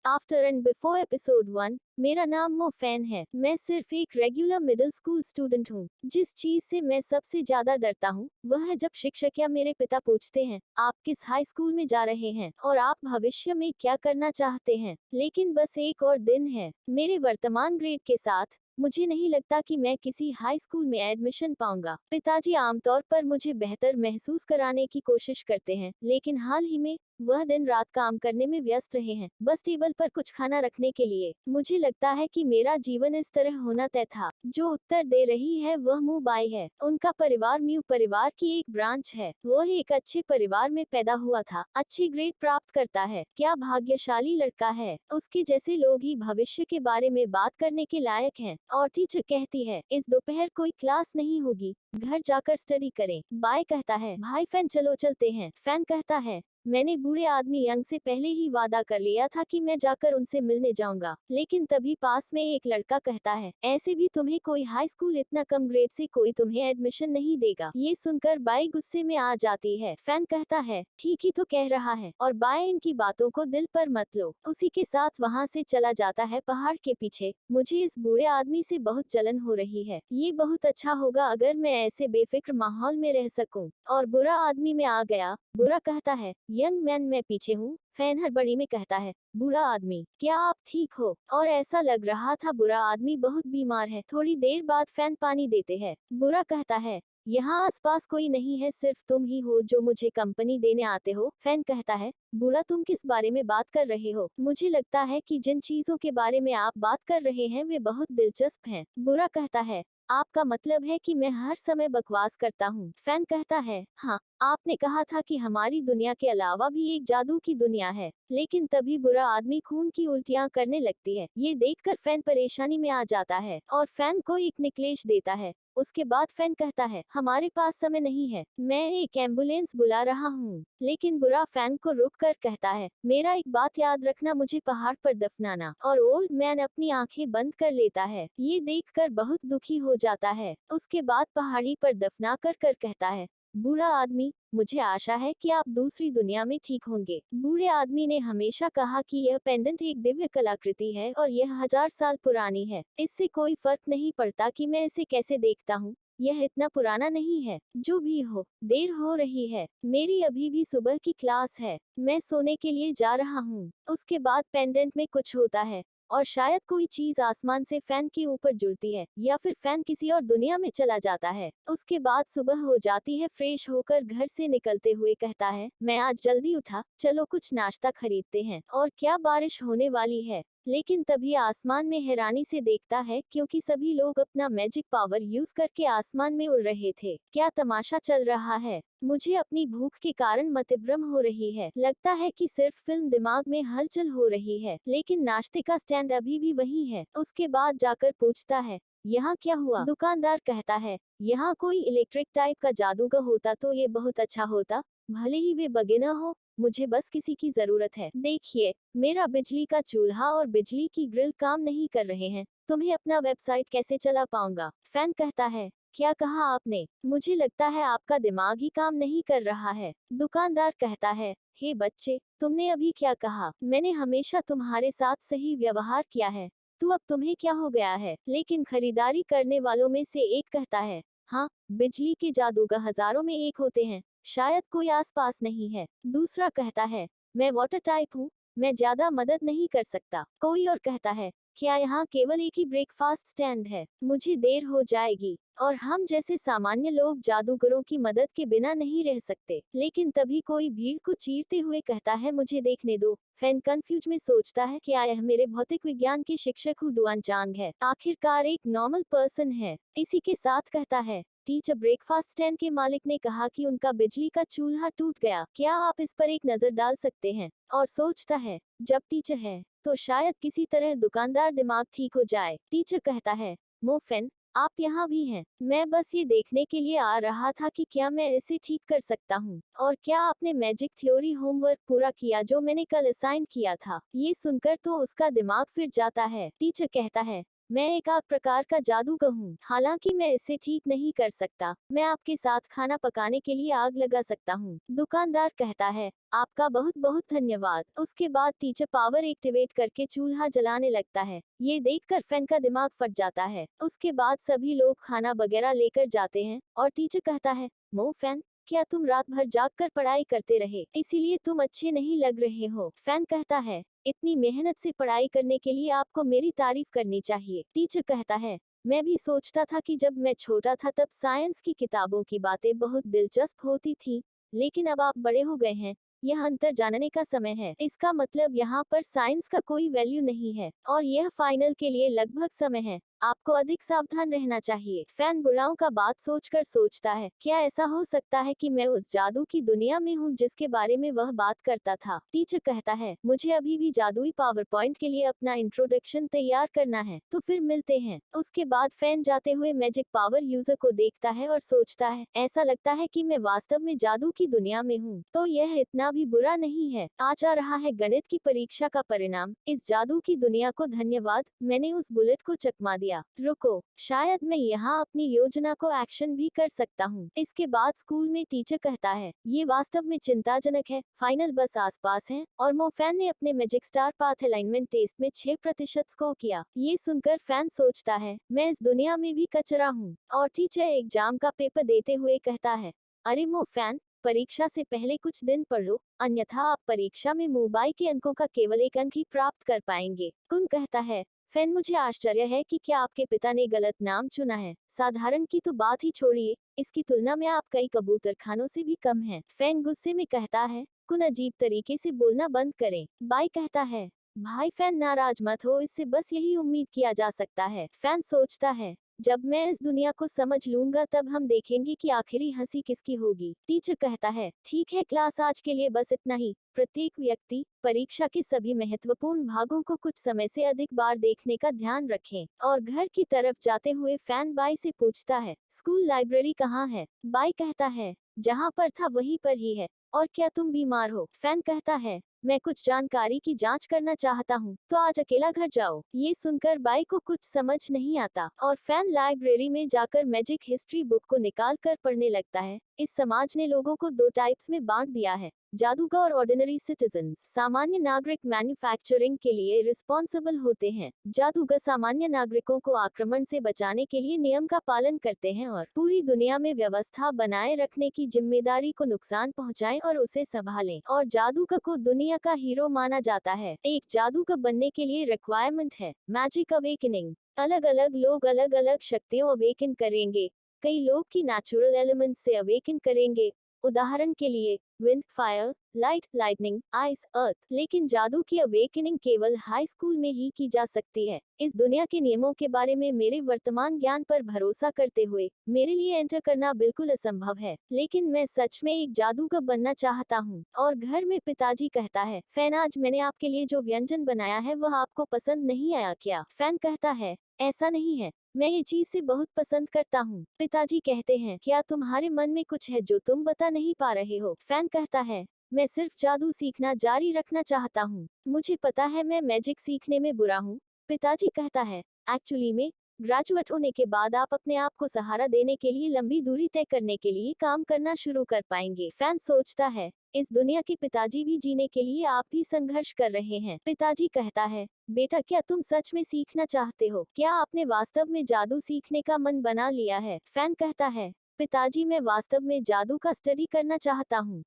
After and before episode 1। मेरा नाम मो फैन है। मैं सिर्फ एक रेगुलर मिडिल स्कूल स्टूडेंट हूँ। जिस चीज से मैं सबसे ज्यादा डरता हूँ वह है जब शिक्षक या मेरे पिता पूछते हैं, आप किस हाई स्कूल में जा रहे हैं और आप भविष्य में क्या करना चाहते हैं। लेकिन बस एक और दिन है मेरे वर्तमान ग्रेड के साथ। मुझे नहीं लगता कि मैं किसी हाई स्कूल में एडमिशन पाऊंगा। पिताजी आमतौर पर मुझे बेहतर महसूस कराने की कोशिश करते हैं, लेकिन हाल ही में वह दिन रात काम करने में व्यस्त रहे हैं, बस टेबल पर कुछ खाना रखने के लिए। मुझे लगता है कि मेरा जीवन इस तरह होना तय था। जो उत्तर दे रही है वह मुंबई है। उनका परिवार म्यू परिवार की एक ब्रांच है। वह एक अच्छे परिवार में पैदा हुआ था, अच्छे ग्रेड प्राप्त करता है। क्या भाग्यशाली लड़का है। उसके जैसे लोग ही भविष्य के बारे में बात करने के लायक हैं। और टीचर कहती है, इस दोपहर कोई क्लास नहीं होगी, घर जाकर स्टडी करें। बाय कहता है, भाई फैन चलो चलते हैं। फैन कहता है, मैंने बूढ़े आदमी यंग से पहले ही वादा कर लिया था कि मैं जाकर उनसे मिलने जाऊंगा। लेकिन तभी पास में एक लड़का कहता है, ऐसे भी तुम्हें कोई हाई स्कूल इतना कम ग्रेड से कोई तुम्हें एडमिशन नहीं देगा। ये सुनकर बाई गुस्से में आ जाती है। फैन कहता है, ठीक ही तो कह रहा है, और बाई इनकी बातों को दिल पर मत लो। उसी के साथ वहाँ से चला जाता है पहाड़ के पीछे। मुझे इस बूढ़े आदमी से बहुत जलन हो रही है। ये बहुत अच्छा होगा अगर मैं ऐसे बेफिक्र माहौल में रह सकूं। और बुरा आदमी में आ गया। बुरा कहता है, यंग मैन मैं पीछे हूँ। फैन हड़बड़ी में कहता है, बुरा आदमी क्या आप ठीक हो। और ऐसा लग रहा था बुरा आदमी बहुत बीमार है। थोड़ी देर बाद फैन पानी देते हैं। बुरा कहता है, यहाँ आसपास कोई नहीं है, सिर्फ तुम ही हो जो मुझे कंपनी देने आते हो। फैन कहता है, बुरा तुम किस बारे में बात कर रहे हो। मुझे लगता है कि जिन चीजों के बारे में आप बात कर रहे हैं वे बहुत दिलचस्प हैं। बुरा कहता है, आपका मतलब है कि मैं हर समय बकवास करता हूँ। फैन कहता है, हाँ, आपने कहा था कि हमारी दुनिया के अलावा भी एक जादू की दुनिया है। लेकिन तभी बुरा आदमी खून की उल्टियां करने लगती है। ये देखकर फैन परेशानी में आ जाता है और फैन को एक निकलेश देता है। उसके बाद फैन कहता है, हमारे पास समय नहीं है, मैं एक एम्बुलेंस बुला रहा हूँ। लेकिन बुरा फैन को रुक कर कहता है, मेरा एक बात याद रखना, मुझे पहाड़ पर दफनाना। और ओल्ड मैन अपनी आंखें बंद कर लेता है। ये देखकर बहुत दुखी हो जाता है। उसके बाद पहाड़ी पर दफना कर कहता है, बूढ़ा आदमी, मुझे आशा है कि आप दूसरी दुनिया में ठीक होंगे। बूढ़े आदमी ने हमेशा कहा कि यह पेंडेंट एक दिव्य कलाकृति है और यह 1000 साल पुरानी है। इससे कोई फर्क नहीं पड़ता कि मैं इसे कैसे देखता हूँ, यह इतना पुराना नहीं है। जो भी हो, देर हो रही है, मेरी अभी भी सुबह की क्लास है, मैं सोने के लिए जा रहा हूँ। उसके बाद पेंडेंट में कुछ होता है और शायद कोई चीज आसमान से फैन के ऊपर जुड़ती है, या फिर फैन किसी और दुनिया में चला जाता है। उसके बाद सुबह हो जाती है। फ्रेश होकर घर से निकलते हुए कहता है, मैं आज जल्दी उठा, चलो कुछ नाश्ता खरीदते हैं। और क्या बारिश होने वाली है। लेकिन तभी आसमान में हैरानी से देखता है, क्योंकि सभी लोग अपना मैजिक पावर यूज करके आसमान में उड़ रहे थे। क्या तमाशा चल रहा है। मुझे अपनी भूख के कारण मतिभ्रम हो रही है। लगता है कि सिर्फ फिल्म दिमाग में हलचल हो रही है, लेकिन नाश्ते का स्टैंड अभी भी वही है। उसके बाद जाकर पूछता है, यहाँ क्या हुआ। दुकानदार कहता है, यहाँ कोई इलेक्ट्रिक टाइप का जादूगर होता तो ये बहुत अच्छा होता, भले ही वे बगे न हो। मुझे बस किसी की जरूरत है। देखिए, मेरा बिजली का चूल्हा और बिजली की ग्रिल काम नहीं कर रहे हैं, तुम्हें अपना वेबसाइट कैसे चला पाऊंगा। फैन कहता है, क्या कहा आपने। मुझे लगता है आपका दिमाग ही काम नहीं कर रहा है। दुकानदार कहता है, हे बच्चे, तुमने अभी क्या कहा। मैंने हमेशा तुम्हारे साथ सही व्यवहार किया है, तो अब तुम्हें क्या हो गया है। लेकिन खरीदारी करने वालों में से एक कहता है, हाँ, बिजली के जादूगर हजारों में एक होते हैं, शायद कोई आसपास नहीं है। दूसरा कहता है, मैं वाटर टाइप हूँ, मैं ज्यादा मदद नहीं कर सकता। कोई और कहता है, क्या यहाँ केवल एक ही ब्रेकफास्ट स्टैंड है, मुझे देर हो जाएगी। और हम जैसे सामान्य लोग जादूगरों की मदद के बिना नहीं रह सकते। लेकिन तभी कोई भीड़ को चीरते हुए कहता है, मुझे देखने दो। फैन कंफ्यूज में सोचता है, क्या यह मेरे भौतिक विज्ञान के शिक्षक हुडुआन चांग है। आखिरकार एक नॉर्मल पर्सन है। इसी के साथ कहता है, टीचर, ब्रेकफास्ट स्टैंड के मालिक ने कहा कि उनका बिजली का चूल्हा टूट गया, क्या आप इस पर एक नजर डाल सकते हैं। और सोचता है, जब टीचर है तो शायद किसी तरह दुकानदार दिमाग ठीक हो जाए। टीचर कहता है, मोफेन, आप यहाँ भी हैं। मैं बस ये देखने के लिए आ रहा था कि क्या मैं इसे ठीक कर सकता हूँ। और क्या आपने मैजिक थ्योरी होमवर्क पूरा किया जो मैंने कल असाइन किया था। ये सुनकर तो उसका दिमाग फिर जाता है। टीचर कहता है, मैं एक आग प्रकार का जादूगर हूँ, हालांकि मैं इसे ठीक नहीं कर सकता। मैं आपके साथ खाना पकाने के लिए आग लगा सकता हूँ। दुकानदार कहता है, आपका बहुत बहुत धन्यवाद। उसके बाद टीचर पावर एक्टिवेट करके चूल्हा जलाने लगता है। ये देखकर फैन का दिमाग फट जाता है। उसके बाद सभी लोग खाना वगैरह लेकर जाते हैं और टीचर कहता है, मो फैन, क्या तुम रात भर जागकर पढ़ाई करते रहे, इसीलिए तुम अच्छे नहीं लग रहे हो। फैन कहता है, इतनी मेहनत से पढ़ाई करने के लिए आपको मेरी तारीफ करनी चाहिए। टीचर कहता है, मैं भी सोचता था कि जब मैं छोटा था तब साइंस की किताबों की बातें बहुत दिलचस्प होती थी, लेकिन अब आप बड़े हो गए हैं, यह अंतर जानने का समय है। इसका मतलब यहाँ पर साइंस का कोई वैल्यू नहीं है और यह फाइनल के लिए लगभग समय है। आपको अधिक सावधान रहना चाहिए। फैन बुढ़ाओं का बात सोचकर सोचता है, क्या ऐसा हो सकता है कि मैं उस जादू की दुनिया में हूँ जिसके बारे में वह बात करता था। टीचर कहता है, मुझे अभी भी जादुई पावर पॉइंट के लिए अपना इंट्रोडक्शन तैयार करना है, तो फिर मिलते हैं। उसके बाद फैन जाते हुए मैजिक पावर यूजर को देखता है और सोचता है, ऐसा लगता है कि मैं वास्तव में जादू की दुनिया में हूँ, तो यह इतना भी बुरा नहीं है। आ जा रहा है गणित की परीक्षा का परिणाम। इस जादू की दुनिया को धन्यवाद, मैंने उस बुलेट को चकमा दिया। रुको, शायद मैं यहाँ अपनी योजना को एक्शन भी कर सकता हूँ। इसके बाद स्कूल में टीचर कहता है, ये वास्तव में चिंताजनक है, फाइनल बस आसपास है और मो फैन ने अपने magic star path alignment test में 6% स्कोर किया। ये सुनकर फैन सोचता है, मैं इस दुनिया में भी कचरा हूँ। और टीचर एग्जाम का पेपर देते हुए कहता है, अरे मो फैन, परीक्षा से पहले कुछ दिन पढ़ लो, अन्यथा आप परीक्षा में मुंबई के अंकों का केवल एक अंक ही प्राप्त कर पाएंगे। कुन कहता है, फैन, मुझे आश्चर्य है कि क्या आपके पिता ने गलत नाम चुना है। साधारण की तो बात ही छोड़िए, इसकी तुलना में आप कई कबूतर खानों से भी कम हैं। फैन गुस्से में कहता है, कुन अजीब तरीके से बोलना बंद करें। बाई कहता है, भाई फैन नाराज मत हो, इससे बस यही उम्मीद किया जा सकता है। फैन सोचता है, जब मैं इस दुनिया को समझ लूंगा तब हम देखेंगे कि आखिरी हंसी किसकी होगी। टीचर कहता है, ठीक है क्लास, आज के लिए बस इतना ही। प्रत्येक व्यक्ति परीक्षा के सभी महत्वपूर्ण भागों को कुछ समय से अधिक बार देखने का ध्यान रखें। और घर की तरफ जाते हुए फैन बाई से पूछता है, स्कूल लाइब्रेरी कहाँ है। बाई कहता है, जहाँ पर था वहीं पर ही है। और क्या तुम बीमार हो। फैन कहता है, मैं कुछ जानकारी की जांच करना चाहता हूँ, तो आज अकेला घर जाओ। ये सुनकर बाई को कुछ समझ नहीं आता और फैन लाइब्रेरी में जाकर मैजिक हिस्ट्री बुक को निकाल कर पढ़ने लगता है। इस समाज ने लोगों को दो टाइप्स में बांट दिया है, जादूगर और ऑर्डिनरी सिटीजन्स। सामान्य नागरिक मैन्युफैक्चरिंग के लिए रिस्पॉन्सिबल होते हैं। जादूगर सामान्य नागरिकों को आक्रमण से बचाने के लिए नियम का पालन करते हैं और पूरी दुनिया में व्यवस्था बनाए रखने की जिम्मेदारी को नुकसान पहुंचाएं और उसे संभालें। और जादूगर को दुनिया का हीरो माना जाता है। एक जादूगर बनने के लिए रिक्वायरमेंट है मैजिक अवेकनिंग। अलग अलग लोग अलग अलग शक्तियों अवेकन करेंगे। कई लोग की नेचुरल एलिमेंट से अवेकन करेंगे, उदाहरण के लिए wind, fire, light, lightning, ice, earth. लेकिन जादू की अवेकनिंग केवल हाई स्कूल में ही की जा सकती है। इस दुनिया के नियमों के बारे में मेरे वर्तमान ज्ञान पर भरोसा करते हुए मेरे लिए एंटर करना बिल्कुल असंभव है, लेकिन मैं सच में एक जादूगर बनना चाहता हूँ। और घर में पिताजी कहता है, फैन, आज मैंने आपके लिए जो व्यंजन बनाया है वह आपको पसंद नहीं आया क्या। फैन कहता है, ऐसा नहीं है, मैं ये चीज से बहुत पसंद करता हूँ। पिताजी कहते हैं, क्या तुम्हारे मन में कुछ है जो तुम बता नहीं पा रहे हो। फैन कहता है, मैं सिर्फ जादू सीखना जारी रखना चाहता हूँ। मुझे पता है मैं मैजिक सीखने में बुरा हूँ। पिताजी कहता है, एक्चुअली में ग्रेजुएट होने के बाद आप अपने आप को सहारा देने के लिए लंबी दूरी तय करने के लिए काम करना शुरू कर पाएंगे। फैन सोचता है, इस दुनिया के पिताजी भी जीने के लिए आप भी संघर्ष कर रहे हैं। पिताजी कहता है, बेटा, क्या तुम सच में सीखना चाहते हो। क्या आपने वास्तव में जादू सीखने का मन बना लिया है। फैन कहता है, पिताजी, मैं वास्तव में जादू का स्टडी करना चाहता हूँ।